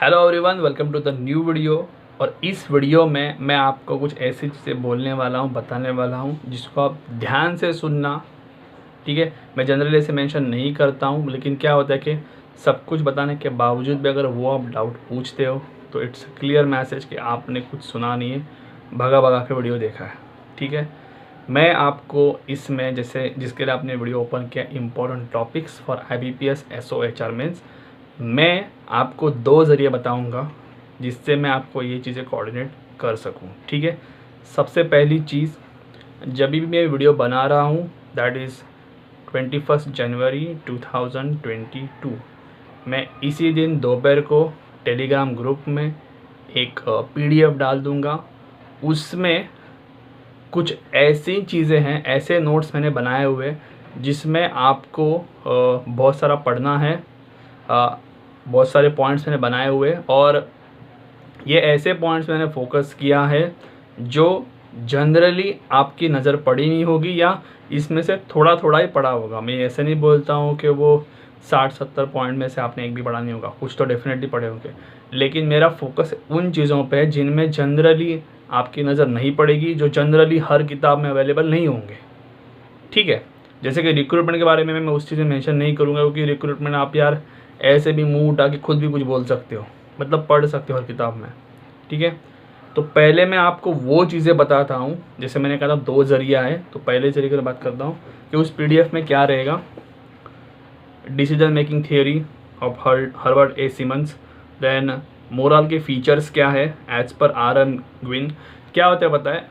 Hello everyone, welcome to the new video. और इस video में मैं आपको कुछ ऐसी चीज़ें बोलने वाला हूँ, बताने वाला हूँ जिसको आप ध्यान से सुनना। ठीक है, मैं जनरली ऐसे मेंशन नहीं करता हूँ, लेकिन क्या होता है कि सब कुछ बताने के बावजूद भी अगर वो आप डाउट पूछते हो तो इट्स क्लियर मैसेज कि आपने कुछ सुना नहीं है, भगा भगा के वीडियो देखा है। ठीक है, मैं आपको इसमें जैसे जिसके लिए आपने वीडियो ओपन किया, important topics for IBPS SO HR mains, मैं आपको दो ज़रिए बताऊंगा जिससे मैं आपको ये चीज़ें कोऑर्डिनेट कर सकूं। ठीक है, सबसे पहली चीज़, जब भी मैं वीडियो बना रहा हूं दैट इज़ 21 जनवरी 2022, मैं इसी दिन दोपहर को टेलीग्राम ग्रुप में एक PDF डाल दूंगा। उसमें कुछ ऐसी चीज़ें हैं, ऐसे नोट्स मैंने बनाए हुए जिसमें आपको बहुत सारा पढ़ना है। बहुत सारे पॉइंट्स मैंने बनाए हुए और ये ऐसे पॉइंट्स मैंने फोकस किया है जो जनरली आपकी नज़र पड़ी नहीं होगी या इसमें से थोड़ा थोड़ा ही पढ़ा होगा। मैं ऐसे नहीं बोलता हूँ कि वो 60-70 पॉइंट में से आपने एक भी पढ़ा नहीं होगा, कुछ तो डेफिनेटली पढ़े होंगे, लेकिन मेरा फोकस उन चीज़ों पे है जिनमें जनरली आपकी नज़र नहीं पड़ेगी, जो जनरली हर किताब में अवेलेबल नहीं होंगे। ठीक है, जैसे कि रिक्रूटमेंट के बारे में मैं उस चीज़ में मेंशन नहीं करूँगा, क्योंकि रिक्रूटमेंट आप यार ऐसे भी मुंह उठा के खुद भी कुछ बोल सकते हो, मतलब पढ़ सकते हो हर किताब में। ठीक है, तो पहले मैं आपको वो चीज़ें बताता हूँ, जैसे मैंने कहा था दो ज़रिया है, तो पहले ज़रिए की बात करता हूँ कि उस PDF में क्या रहेगा। Decision making theory of Herbert A Simons, then moral के फीचर्स क्या है एज पर RM ग्विन। क्या होता है पता है,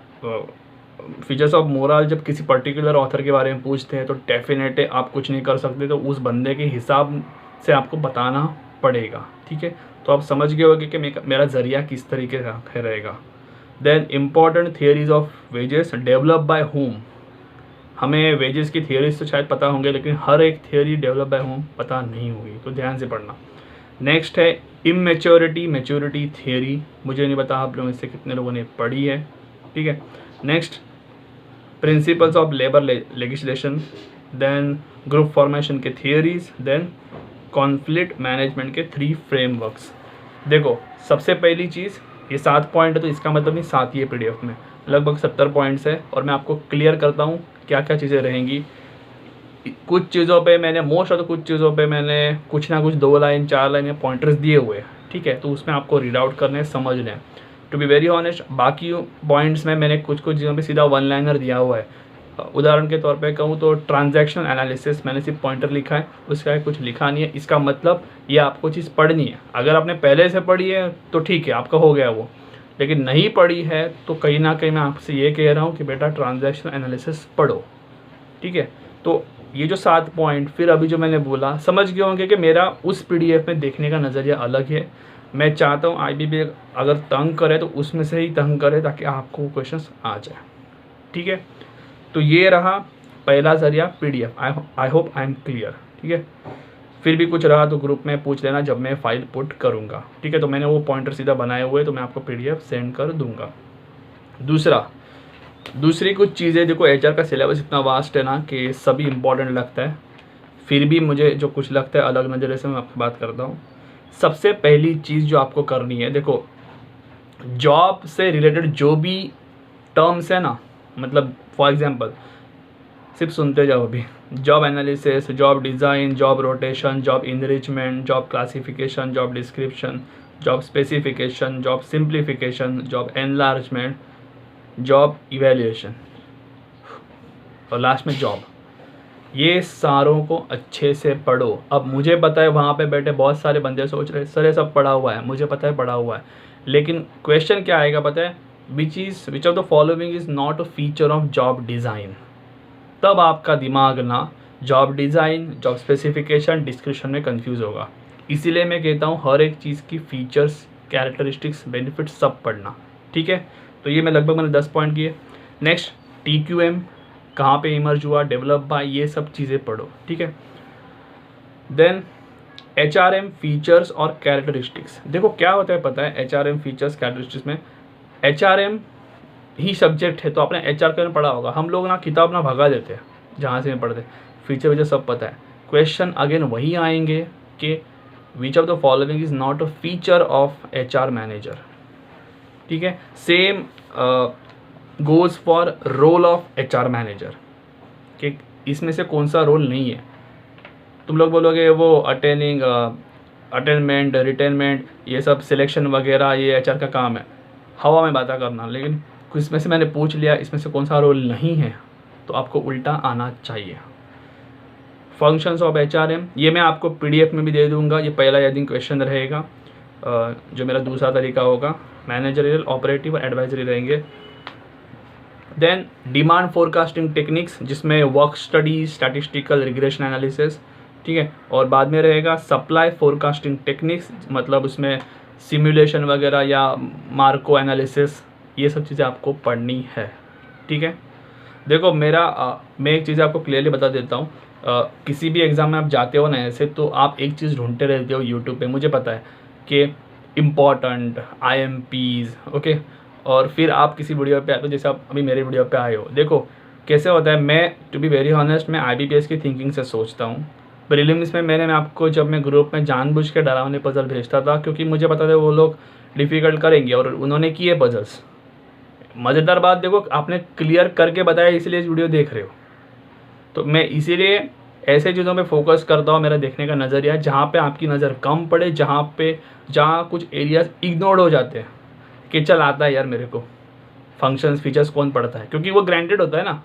फीचर्स ऑफ मोरल जब किसी पर्टिकुलर ऑथर के बारे में पूछते हैं तो डेफिनेटली आप कुछ नहीं कर सकते, तो उस बंदे के हिसाब से आपको बताना पड़ेगा। ठीक है, तो आप समझ गए होंगे कि मेरा ज़रिया किस तरीके का रहेगा। Then important theories of wages develop by होम। हमें वेजेस की थियरीज तो शायद पता होंगे, लेकिन हर एक थियरी डेवलप बाय होम पता नहीं होगी, तो ध्यान से पढ़ना। नेक्स्ट है इमेच्योरिटी मैच्योरिटी थियरी, मुझे नहीं पता आप लोगों में से कितने लोगों ने पढ़ी है। ठीक है, next principles of labour legislation, then group formation के थियरीज, देन कॉन्फ्लिक्ट मैनेजमेंट के 3 फ्रेमवर्क्स। देखो, सबसे पहली चीज़, ये 7 पॉइंट है तो इसका मतलब नहीं 7 ही है, PDF में लगभग 70 पॉइंट्स है और मैं आपको क्लियर करता हूँ क्या क्या चीज़ें रहेंगी। कुछ चीज़ों पे मैंने कुछ चीज़ों पे मैंने कुछ ना कुछ 2 लाइन 4 लाइन या पॉइंटर्स दिए हुए हैं। ठीक है, तो उसमें आपको रीड आउट करने समझने हैं। टू बी वेरी ऑनेस्ट, बाकी पॉइंट्स में मैंने कुछ चीज़ों पे सीधा 1 लाइनर दिया हुआ है। उदाहरण के तौर पे कहूँ तो ट्रांजैक्शन एनालिसिस मैंने सिर्फ पॉइंटर लिखा है, उसका कुछ लिखा नहीं है। इसका मतलब ये आपको चीज़ पढ़नी है। अगर आपने पहले से पढ़ी है तो ठीक है, आपका हो गया वो, लेकिन नहीं पढ़ी है तो कहीं ना कहीं मैं आपसे ये कह रहा हूँ कि बेटा ट्रांजैक्शन एनालिसिस पढ़ो। ठीक है, तो ये जो 7 पॉइंट फिर अभी जो मैंने बोला, समझ गए होंगे कि मेरा उस PDF में देखने का नज़रिया अलग है। मैं चाहता हूँ IBP अगर तंग करे तो उसमें से ही तंग करे ताकि आपको क्वेश्चंस आ जाए। ठीक है, तो ये रहा पहला ज़रिया PDF। I hope I am clear. ठीक है, फिर भी कुछ रहा तो ग्रुप में पूछ लेना जब मैं फाइल पुट करूँगा। ठीक है, तो मैंने वो पॉइंटर सीधा बनाए हुए, तो मैं आपको PDF सेंड कर दूँगा। दूसरी कुछ चीज़ें, देखो HR का सिलेबस इतना वास्ट है ना कि सभी इम्पॉर्टेंट लगता है, फिर भी मुझे जो कुछ लगता है अलग नज़रिए से मैं आपसे बात करता हूँ। सबसे पहली चीज़ जो आपको करनी है, देखो जॉब से रिलेटेड जो भी टर्म्स है ना, मतलब फॉर एग्जांपल सिर्फ सुनते जाओ अभी, job analysis, job design, job rotation, job enrichment, job classification, job description, job specification, job simplification, job enlargement, job evaluation और लास्ट में जॉब। ये सारों को अच्छे से पढ़ो। अब मुझे पता है वहाँ पे बैठे बहुत सारे बंदे सोच रहे सर ये सब पढ़ा हुआ है, मुझे पता है पढ़ा हुआ है, लेकिन क्वेश्चन क्या आएगा पता है, विच of the following is not a feature of job design. तब आपका दिमाग ना job design, job specification, description में कंफ्यूज होगा। इसीलिए मैं कहता हूँ हर एक चीज़ की फीचर्स, कैरेक्टरिस्टिक्स, बेनिफिट्स सब पढ़ना। ठीक है, तो ये मैं लगभग मैंने 10 पॉइंट किए। नेक्स्ट TQM कहाँ पे इमर्ज हुआ, डेवलप बाय, ये सब चीज़ें पढ़ो। ठीक है, देन HRM फीचर्स और कैरेक्टरिस्टिक्स। देखो क्या होता है पता है, HRM फीचर्स कैरेक्टरिस्टिक्स में HRM ही सब्जेक्ट है तो आपने HR के में पढ़ा होगा। हम लोग ना किताब ना भगा देते हैं जहाँ से में पढ़ते, फीचर वीचर सब पता है। क्वेश्चन अगेन वही आएंगे कि which of the following is not a feature of HR manager. ठीक है, same goes for role of HR manager कि इसमें से कौन सा रोल नहीं है। तुम लोग बोलोगे वो अटेनमेंट, रिटेनमेंट, ये सब सिलेक्शन वगैरह ये HR का काम है, हवा में बातें करना, लेकिन इसमें से मैंने पूछ लिया इसमें से कौन सा रोल नहीं है, तो आपको उल्टा आना चाहिए। फंक्शंस ऑफ HRM ये मैं आपको PDF में भी दे दूंगा, ये पहला यदि क्वेश्चन रहेगा, जो मेरा दूसरा तरीका होगा। मैनेजरियल, ऑपरेटिव और एडवाइजरी रहेंगे। देन डिमांड फोरकास्टिंग टेक्निक्स, जिसमें work study, statistical regression analysis, ठीक है। और बाद में रहेगा सप्लाई फोरकास्टिंग टेक्निक्स, मतलब उसमें सिमुलेशन वगैरह या मार्को एनालिसिस, ये सब चीज़ें आपको पढ़नी है। ठीक है, देखो मैं एक चीज़ आपको क्लियरली बता देता हूँ, किसी भी एग्ज़ाम में आप जाते हो ना ऐसे, तो आप एक चीज़ ढूंढते रहते हो यूट्यूब पे, मुझे पता है कि इम्पॉर्टेंट IMPs, ओके, और फिर आप किसी वीडियो पे आते हो, जैसे आप अभी मेरे वीडियो पे आए हो। देखो कैसे होता है, मैं टू बी वेरी ऑनेस्ट मैं IBPS की थिंकिंग से सोचता हूँ। प्रीलिम्स में मैं आपको जब मैं ग्रुप में जानबूझ के डरावने पजल भेजता था, क्योंकि मुझे पता था वो लोग डिफ़िकल्ट करेंगे, और उन्होंने किए पजल्स। मज़ेदार बात देखो, आपने क्लियर करके बताया, इसलिए इस वीडियो देख रहे हो। तो मैं इसीलिए ऐसे चीज़ों पे फोकस करता हूँ, मेरा देखने का नज़रिया जहाँ पे आपकी नज़र कम पड़े, जहाँ कुछ एरियाज इग्नोर्ड हो जाते हैं कि चल आता है यार मेरे को, फंक्शंस फीचर्स कौन पढ़ता है, क्योंकि वो ग्रांटेड होता है ना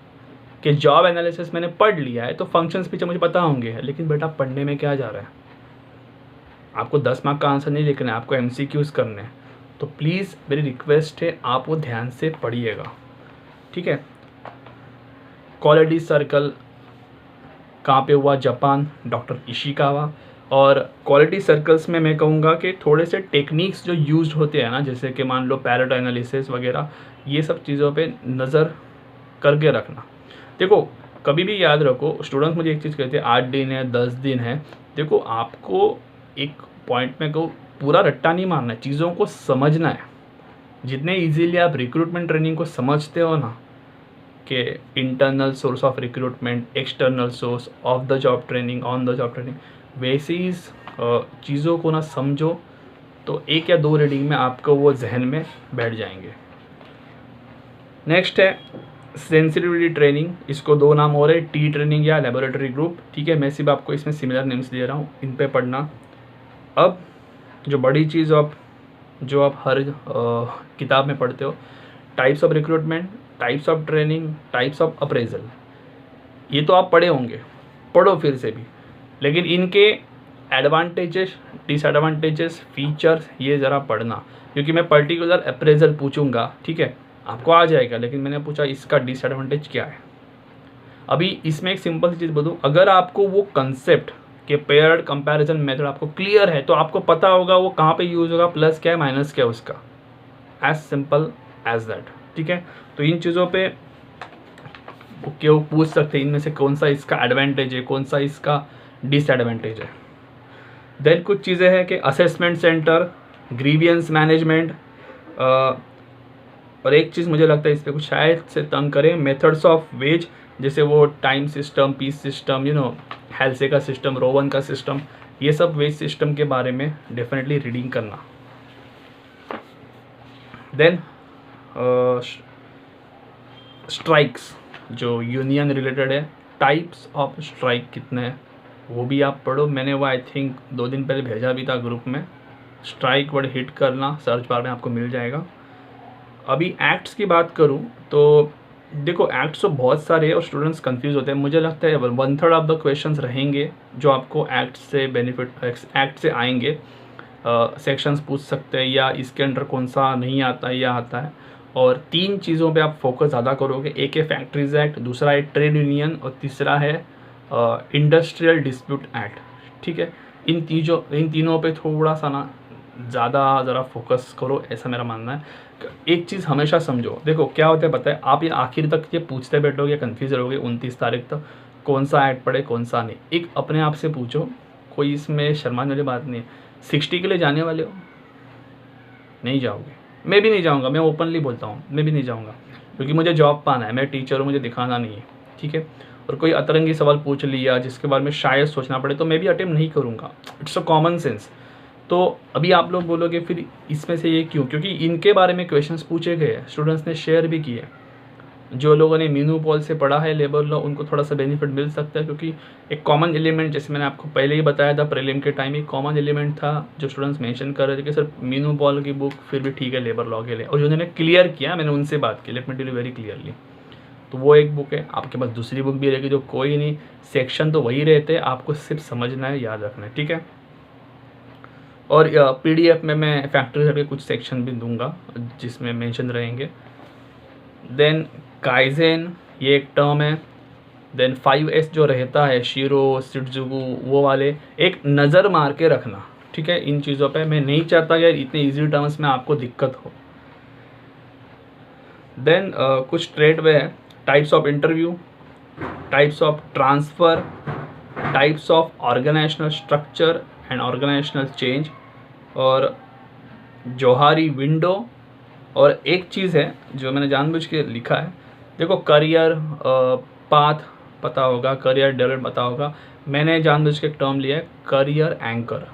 कि जॉब एनालिसिस मैंने पढ़ लिया है तो फंक्शंस फीचर मुझे पता होंगे। लेकिन बेटा पढ़ने में क्या जा रहा है, आपको 10 मार्क का आंसर नहीं लिखना है, आपको MCQs करने हैं। तो प्लीज़ मेरी रिक्वेस्ट है आप वो ध्यान से पढ़िएगा। ठीक है, क्वालिटी सर्कल कहाँ पे हुआ, जापान, डॉक्टर इशिकावा। और क्वालिटी सर्कल्स में मैं कहूँगा कि थोड़े से टेक्निक्स जो यूज्ड होते हैं ना, जैसे कि मान लो पैरेट एनालिसिस वगैरह, ये सब चीज़ों पे नज़र करके रखना। देखो कभी भी याद रखो, स्टूडेंट्स मुझे एक चीज़ कहते हैं 8 दिन है 10 दिन है, देखो आपको एक पॉइंट में को पूरा रट्टा नहीं मारना है, चीज़ों को समझना है। जितने इजीली आप रिक्रूटमेंट ट्रेनिंग को समझते हो ना, कि internal source of recruitment, external source, of the job training, on the job training, वैसे ही चीज़ों को ना समझो तो 1 या 2 रीडिंग में आपको वो जहन में बैठ जाएंगे। नेक्स्ट है सेंसिटिविटी ट्रेनिंग, इसको 2 नाम हो रहे हैं, T ट्रेनिंग या लेबोरेटरी ग्रुप। ठीक है, मैं सिर्फ आपको इसमें सिमिलर नेम्स दे रहा हूँ, इन पे पढ़ना। अब जो बड़ी चीज़ जो आप हर किताब में पढ़ते हो, types of recruitment, types of training, types of appraisal, ये तो आप पढ़े होंगे, पढ़ो फिर से भी, लेकिन इनके एडवांटेजेस, डिसएडवांटेजेस, फीचर्स ये ज़रा पढ़ना, क्योंकि मैं पर्टिकुलर अप्रेजल पूछूंगा। ठीक है, आपको आ जाएगा, लेकिन मैंने पूछा इसका डिसएडवांटेज क्या है। अभी इसमें एक सिंपल सी चीज़ बताऊँ, अगर आपको वो कंसेप्ट कि पेयर्ड कंपैरिजन मेथड आपको क्लियर है, तो आपको पता होगा वो कहाँ पे यूज़ होगा, प्लस क्या है माइनस क्या है उसका, एज सिंपल एज दैट। ठीक है, तो इन चीज़ों पे क्यों पूछ सकते हैं इनमें से कौन सा इसका एडवांटेज है, कौन सा इसका डिसएडवांटेज है। देन कुछ चीज़ें हैं कि असेसमेंट सेंटर, ग्रीवियंस मैनेजमेंट, और एक चीज़ मुझे लगता है इस पर कुछ शायद से तंग करें, मेथड्स ऑफ वेज, जैसे वो time system, piece system, Halsey का सिस्टम, रोवन का सिस्टम, ये सब वेज सिस्टम के बारे में डेफिनेटली रीडिंग करना। देन स्ट्राइक्स जो यूनियन रिलेटेड है, टाइप्स ऑफ स्ट्राइक कितने हैं वो भी आप पढ़ो। मैंने वो आई थिंक 2 दिन पहले भेजा भी था ग्रुप में। स्ट्राइक वर्ड हिट करना, सर्च बार में आपको मिल जाएगा। अभी एक्ट्स की बात करूं तो देखो एक्ट्स तो बहुत सारे हैं और स्टूडेंट्स कंफ्यूज होते हैं। मुझे लगता है 1/3 ऑफ द क्वेश्चंस रहेंगे जो आपको एक्ट से बेनिफिट, एक्ट से आएंगे। सेक्शंस पूछ सकते हैं या इसके अंडर कौन सा नहीं आता है या आता है, और 3 चीज़ों पे आप फोकस ज़्यादा करोगे। एक है फैक्ट्रीज एक्ट, दूसरा है ट्रेड यूनियन, और तीसरा है इंडस्ट्रियल डिस्प्यूट एक्ट। ठीक है, इन तीनों पे थोड़ा सा ना ज़्यादा ज़रा फोकस करो, ऐसा मेरा मानना है। एक चीज़ हमेशा समझो, देखो क्या होता है पता है, आप ये आखिर तक ये पूछते बैठोगे, कन्फ्यूज रहोगे 29 तारीख तक कौन सा एक्ट पढ़े कौन सा नहीं। एक अपने आप से पूछो, कोई इसमें शर्माने वाली बात नहीं है। 60 के लिए जाने वाले हो, नहीं जाओगे, मैं भी नहीं जाऊँगा, मैं ओपनली बोलता हूँ, मैं भी नहीं जाऊँगा, क्योंकि मुझे जॉब पाना है, मैं टीचर हूँ, मुझे दिखाना नहीं है। ठीक है, और कोई अतरंगी सवाल पूछ लिया जिसके बारे में शायद सोचना पड़े तो मैं भी अटेम्प्ट नहीं करूँगा। It's a common sense. तो अभी आप लोग बोलोगे फिर इसमें से ये क्यों, क्योंकि इनके बारे में क्वेश्चंस पूछे गए हैं, स्टूडेंट्स ने शेयर भी किए। जो लोगों ने मीनू पॉल से पढ़ा है लेबर लॉ उनको थोड़ा सा बेनिफिट मिल सकता है, क्योंकि एक कॉमन एलिमेंट, जैसे मैंने आपको पहले ही बताया था प्रीलिम के टाइम, एक कॉमन एलिमेंट था जो स्टूडेंट्स मेंशन कर रहे थे कि सर मीनू पॉल की बुक फिर भी ठीक है लेबर लॉ के लिए, और जिन्होंने क्लियर किया मैंने उनसे बात की, let me tell you very clearly. तो वो एक बुक है। आपके पास दूसरी बुक भी रहेगी जो कोई नहीं, सेक्शन तो वही रहते हैं, आपको सिर्फ समझना है, याद रखना है, ठीक है। और PDF में मैं फैक्ट्री के कुछ सेक्शन भी दूंगा जिसमें मेंशन रहेंगे। देन काइजेन ये एक टर्म है। देन 5S जो रहता है, शीरो शिजुगु, वो वाले एक नज़र मार के रखना, ठीक है। इन चीज़ों पे मैं नहीं चाहता यार इतने इजी टर्म्स में आपको दिक्कत हो। देन कुछ ट्रेड वे है, types of interview, types of transfer, types of organisational structure and organisational change, और जोहारी विंडो। और एक चीज़ है जो मैंने जानबूझ के लिखा है, देखो करियर पाथ पता होगा, करियर डेवलपमेंट पता होगा, मैंने जानबूझ के एक टर्म लिया है करियर एंकर,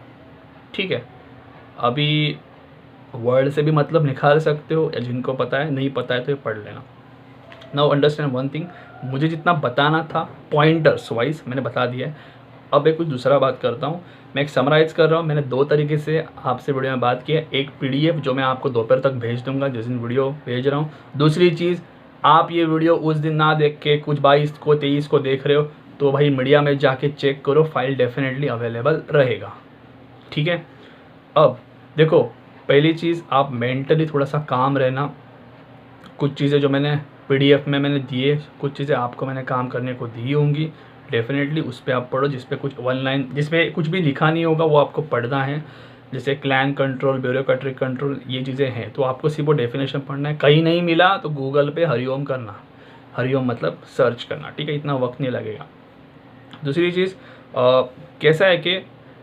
ठीक है। अभी वर्ड से भी मतलब निकाल सकते हो, या जिनको पता है, नहीं पता है तो ये पढ़ लेना। नाउ अंडरस्टैंड वन थिंग, मुझे जितना बताना था पॉइंटर्स वाइज मैंने बता दिया है। अब एक कुछ दूसरा बात करता हूँ, मैं एक समराइज़ कर रहा हूँ। मैंने 2 तरीके से आपसे वीडियो में बात की है, एक PDF जो मैं आपको दोपहर तक भेज दूंगा जिस दिन वीडियो भेज रहा हूँ। दूसरी चीज़, आप ये वीडियो उस दिन ना देख के कुछ 22 को 23 को देख रहे हो तो भाई मीडिया में जाके चेक करो, फाइल डेफिनेटली अवेलेबल रहेगा, ठीक है। अब देखो, पहली चीज़ आप मेंटली थोड़ा सा काम रहना। कुछ चीज़ें जो मैंने PDF में मैंने दिए, कुछ चीज़ें आपको मैंने काम करने को दी होंगी, डेफिनेटली उस पर आप पढ़ो। जिस पे कुछ 1 लाइन, जिसमें कुछ भी लिखा नहीं होगा वो आपको पढ़ना है, जैसे क्लैन कंट्रोल, ब्यूरोक्रेटिक कंट्रोल, ये चीज़ें हैं तो आपको सिर्फ वो डेफिनेशन पढ़ना है। कहीं नहीं मिला तो गूगल पे हरिओम करना, हरिओम मतलब सर्च करना, ठीक है, इतना वक्त नहीं लगेगा। दूसरी चीज़ कैसा है कि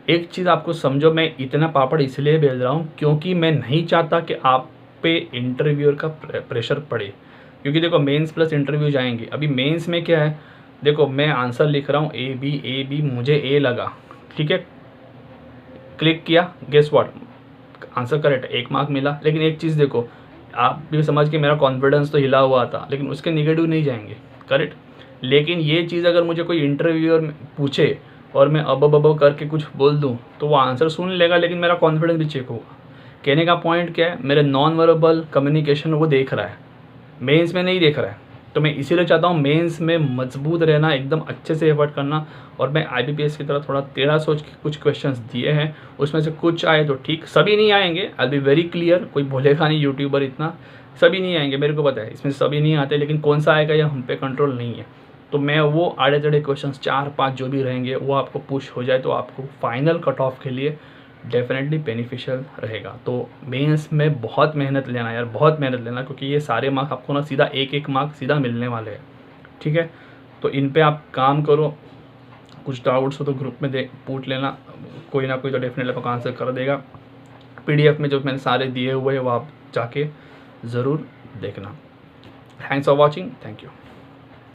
एक चीज़ आपको समझो, मैं इतना पापड़ इसलिए भेज रहा हूँ क्योंकि मैं नहीं चाहता कि आप पे इंटरव्यूअर का प्रेशर पड़े, क्योंकि देखो मेंस प्लस इंटरव्यू जाएंगे। अभी मेंस में क्या है, देखो मैं आंसर लिख रहा हूँ ए बी, मुझे A लगा, ठीक है, क्लिक किया, guess what, answer correct, 1 mark मिला। लेकिन एक चीज़ देखो, आप भी समझ के मेरा कॉन्फिडेंस तो हिला हुआ था, लेकिन उसके निगेटिव नहीं जाएंगे, करेक्ट। लेकिन ये चीज़ अगर मुझे कोई इंटरव्यूअर पूछे और मैं अब करके कुछ बोल दूँ तो वो आंसर सुन लेगा, लेकिन मेरा कॉन्फिडेंस भी चेक होगा। कहने का पॉइंट क्या है, मेरे नॉन वर्बल कम्युनिकेशन वो देख रहा है, मेंस में नहीं देख रहा है। तो मैं इसीलिए चाहता हूँ मेंस में मजबूत रहना, एकदम अच्छे से एफर्ट करना। और मैं IBPS की तरह थोड़ा टेढ़ा सोच के कुछ क्वेश्चंस दिए हैं, उसमें से कुछ आए तो ठीक, सभी नहीं आएंगे, आई बी वेरी क्लियर। कोई बोलेगा नहीं यूट्यूबर इतना, सभी नहीं आएंगे, मेरे को पता है इसमें सभी नहीं आते, लेकिन कौन सा आएगा या हम पे कंट्रोल नहीं है। तो मैं वो आड़े टेढ़े क्वेश्चन 4-5 जो भी रहेंगे वो आपको पुश हो जाए तो आपको फाइनल कट ऑफ के लिए डेफिनेटली बेनिफिशियल रहेगा। तो मेंस में बहुत मेहनत लेना यार, बहुत मेहनत लेना, क्योंकि ये सारे मार्क्स आपको ना सीधा 1-1 मार्क सीधा मिलने वाले हैं, ठीक है। तो इन पे आप काम करो, कुछ डाउट्स हो तो ग्रुप में पूछ लेना, कोई ना कोई तो डेफिनेटली आपको आंसर कर देगा। PDF में जो मैंने सारे दिए हुए हैं वो आप जाके ज़रूर देखना। Thanks for watching, thank you.